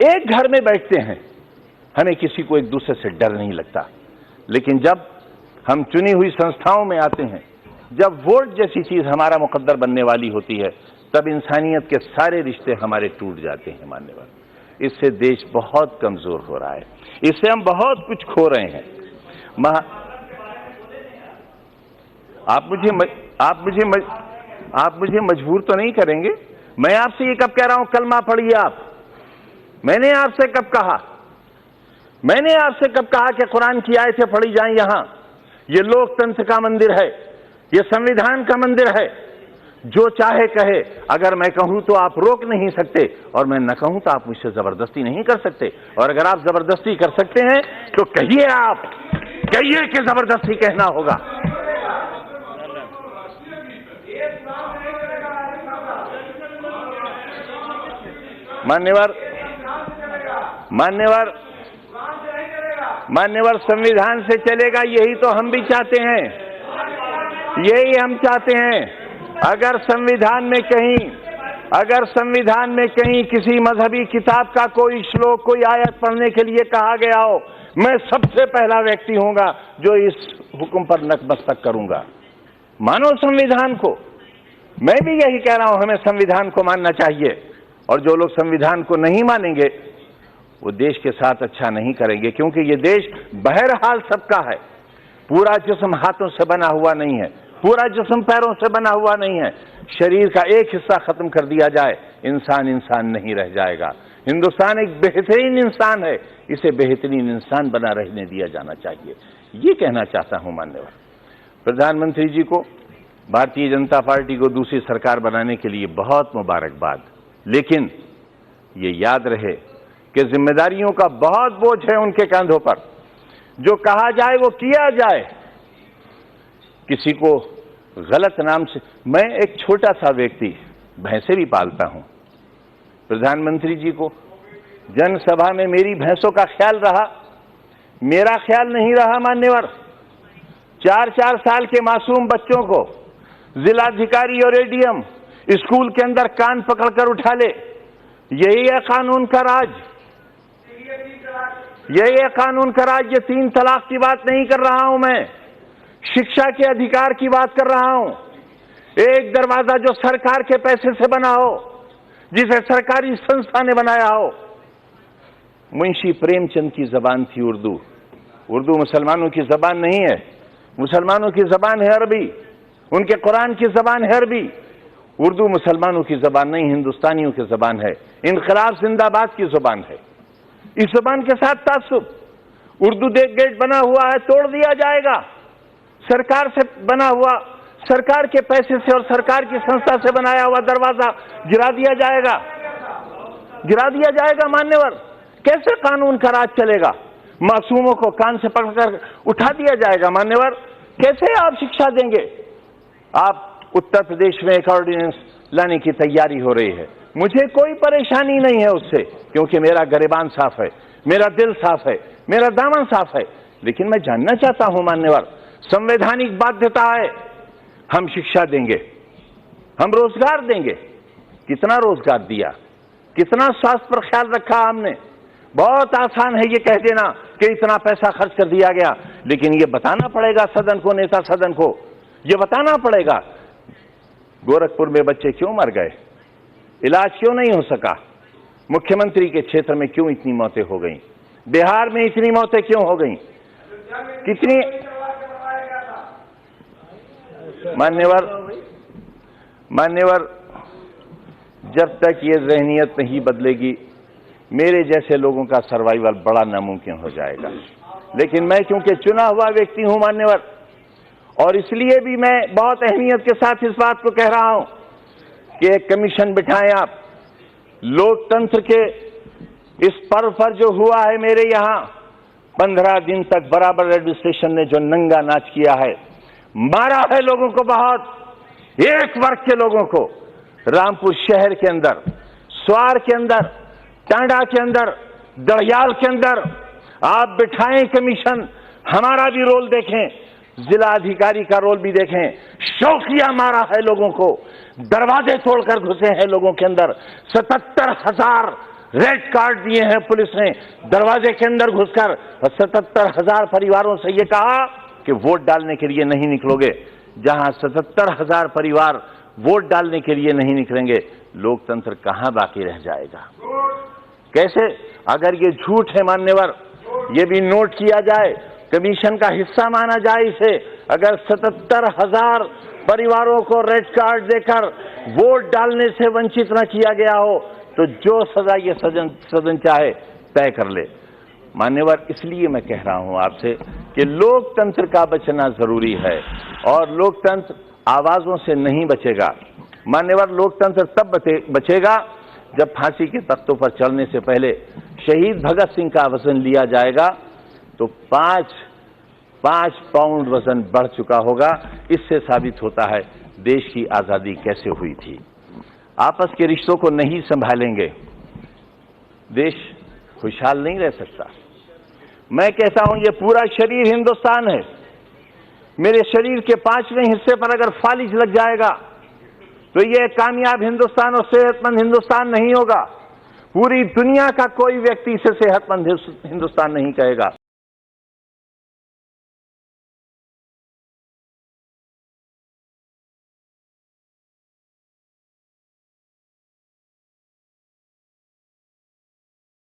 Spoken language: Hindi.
एक घर में बैठते हैं, हमें किसी को एक दूसरे से डर नहीं लगता। लेकिन जब हम चुनी हुई संस्थाओं में आते हैं, जब वोट जैसी चीज हमारा मुकद्दर बनने वाली होती है, तब इंसानियत के सारे रिश्ते हमारे टूट जाते हैं। मान्यवर, इससे देश बहुत कमजोर हो रहा है, इससे हम बहुत कुछ खो रहे हैं। आप मुझे मजबूर तो नहीं करेंगे? मैं आपसे ये कब कह रहा हूं कलमा पढ़िए आप? मैंने आपसे कब कहा? मैंने आपसे कब कहा कि कुरान की आयतें पढ़ी जाएं? यहां ये लोकतंत्र का मंदिर है, ये संविधान का मंदिर है। जो चाहे कहे, अगर मैं कहूं तो आप रोक नहीं सकते, और मैं न कहूं तो आप मुझसे जबरदस्ती नहीं कर सकते। और अगर आप जबरदस्ती कर सकते हैं तो कहिए, आप कहिए कि जबरदस्ती कहना होगा। मान्यवर संविधान से चलेगा, यही तो हम भी चाहते हैं, यही हम चाहते हैं। अगर संविधान में कहीं किसी मजहबी किताब का कोई श्लोक, कोई आयत पढ़ने के लिए कहा गया हो, मैं सबसे पहला व्यक्ति हूंगा जो इस हुक्म पर नतमस्तक करूंगा। मानो संविधान को। मैं भी यही कह रहा हूं, हमें संविधान को मानना चाहिए। और जो लोग संविधान को नहीं मानेंगे वो देश के साथ अच्छा नहीं करेंगे, क्योंकि ये देश बहरहाल सबका है। पूरा जिस्म हाथों से बना हुआ नहीं है, पूरा जिस्म पैरों से बना हुआ नहीं है। शरीर का एक हिस्सा खत्म कर दिया जाए, इंसान इंसान नहीं रह जाएगा। हिंदुस्तान एक बेहतरीन इंसान है, इसे बेहतरीन इंसान बना रहने दिया जाना चाहिए। ये कहना चाहता हूं। मान्यवर प्रधानमंत्री जी को, भारतीय जनता पार्टी को दूसरी सरकार बनाने के लिए बहुत मुबारकबाद। लेकिन ये याद रहे कि जिम्मेदारियों का बहुत बोझ है उनके कंधों पर। जो कहा जाए वो किया जाए। किसी को गलत नाम से, मैं एक छोटा सा व्यक्ति, भैंसे भी पालता हूं। प्रधानमंत्री जी को जनसभा में मेरी भैंसों का ख्याल रहा, मेरा ख्याल नहीं रहा। मान्यवर, 4-4 साल के मासूम बच्चों को जिलाधिकारी और एडीएम स्कूल के अंदर कान पकड़कर उठा ले। यही है कानून का राज, यही है कानून का राज। ये 3 तलाक की बात नहीं कर रहा हूं मैं, शिक्षा के अधिकार की बात कर रहा हूं। एक दरवाजा जो सरकार के पैसे से बना हो, जिसे सरकारी संस्था ने बनाया हो। मुंशी प्रेमचंद की जबान थी उर्दू। उर्दू मुसलमानों की जबान नहीं है, मुसलमानों की जबान है अरबी। उनके कुरान की जबान है अरबी। उर्दू मुसलमानों की जबान नहीं, हिंदुस्तानियों की जबान है। इनकलाब जिंदाबाद की जबान है। इस जबान के साथ तासुब। उर्दू गेट बना हुआ है, तोड़ दिया जाएगा। सरकार से बना हुआ, सरकार के पैसे से और सरकार की संस्था से बनाया हुआ दरवाजा गिरा दिया जाएगा, गिरा दिया जाएगा। मान्यवर, कैसे कानून का राज चलेगा? मासूमों को कान से पकड़कर उठा दिया जाएगा। मान्यवर, कैसे आप शिक्षा देंगे? आप उत्तर प्रदेश में एक ऑर्डिनेंस लाने की तैयारी हो रही है। मुझे कोई परेशानी नहीं है उससे, क्योंकि मेरा गिरबान साफ है, मेरा दिल साफ है, मेरा दामन साफ है। लेकिन मैं जानना चाहता हूं मान्यवर, संवैधानिक बाध्यता है, हम शिक्षा देंगे, हम रोजगार देंगे। कितना रोजगार दिया, कितना स्वास्थ्य पर ख्याल रखा हमने? बहुत आसान है ये कह देना कि इतना पैसा खर्च कर दिया गया, लेकिन ये बताना पड़ेगा सदन को, नेता सदन को ये बताना पड़ेगा। गोरखपुर में बच्चे क्यों मर गए? इलाज क्यों नहीं हो सका? मुख्यमंत्री के क्षेत्र में क्यों इतनी मौतें हो गई? बिहार में इतनी मौतें क्यों हो गई? कितनी? मान्यवर, जब तक ये ज़हनियत नहीं बदलेगी, मेरे जैसे लोगों का सर्वाइवल बड़ा नामुमकिन हो जाएगा। लेकिन मैं क्योंकि चुना हुआ व्यक्ति हूं मान्यवर, और इसलिए भी मैं बहुत अहमियत के साथ इस बात को कह रहा हूं कि एक कमीशन बिठाएं आप। लोकतंत्र के इस पर्व पर जो हुआ है मेरे यहां, 15 दिन तक बराबर एडमिनिस्ट्रेशन ने जो नंगा नाच किया है, मारा है लोगों को, बहुत एक वर्ग के लोगों को। रामपुर शहर के अंदर, स्वार के अंदर, टांडा के अंदर, दड़ियाल के अंदर आप बिठाएं कमीशन, हमारा भी रोल देखें, जिला अधिकारी का रोल भी देखें। शौकिया मारा है लोगों को, दरवाजे तोड़कर घुसे हैं लोगों के अंदर। 77,000 रेड कार्ड दिए हैं पुलिस ने दरवाजे के अंदर घुसकर 77,000 परिवारों से यह कहा कि वोट डालने के लिए नहीं निकलोगे। जहां 77,000 परिवार वोट डालने के लिए नहीं निकलेंगे, लोकतंत्र कहां बाकी रह जाएगा? कैसे? अगर ये झूठ है मान्यवर, ये भी नोट किया जाए, कमीशन का हिस्सा माना जाए इसे। अगर 77,000 परिवारों को रेड कार्ड देकर वोट डालने से वंचित न किया गया हो तो जो सजा ये सदन चाहे तय कर ले। मान्यवर, इसलिए मैं कह रहा हूं आपसे कि लोकतंत्र का बचना जरूरी है और लोकतंत्र आवाजों से नहीं बचेगा। मान्यवर, लोकतंत्र तब बचेगा जब फांसी के तख्तों पर चढ़ने से पहले शहीद भगत सिंह का वजन लिया जाएगा तो 5 पाउंड वजन बढ़ चुका होगा। इससे साबित होता है देश की आजादी कैसे हुई थी। आपस के रिश्तों को नहीं संभालेंगे, देश खुशहाल नहीं रह सकता। मैं कहता हूं ये पूरा शरीर हिंदुस्तान है। मेरे शरीर के 5वें हिस्से पर अगर फालिज लग जाएगा तो ये कामयाब हिंदुस्तान और सेहतमंद हिंदुस्तान नहीं होगा। पूरी दुनिया का कोई व्यक्ति इसे सेहतमंद हिंदुस्तान नहीं कहेगा।